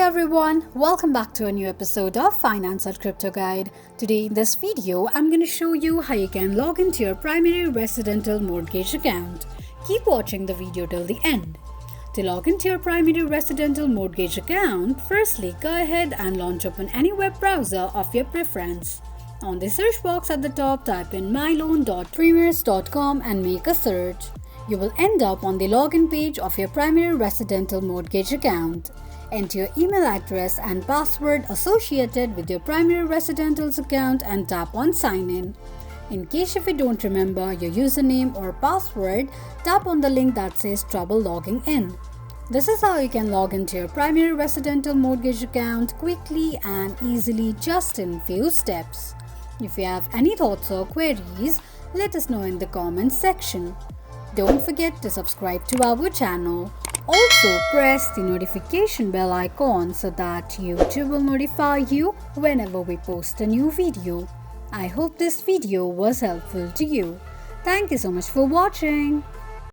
everyone, welcome back to a new episode of Finance at Crypto Guide. Today in this video, I'm going to show you how you can log into your primary residential mortgage account. Keep watching the video till the end. To log into your primary residential mortgage account, firstly go ahead and launch open any web browser of your preference. On the search box at the top, type in myloan.premiers.com and make a search. You will end up on the login page of your primary residential mortgage account. Enter your email address and password associated with your primary residential's account and tap on sign in. In case if you don't remember your username or password, tap on the link that says trouble logging in. This is how you can log into your primary residential mortgage account quickly and easily just in few steps. If you have any thoughts or queries, let us know in the comments section. Don't forget to subscribe to our channel. Also, press the notification bell icon so that YouTube will notify you whenever we post a new video. I hope this video was helpful to you. Thank you so much for watching.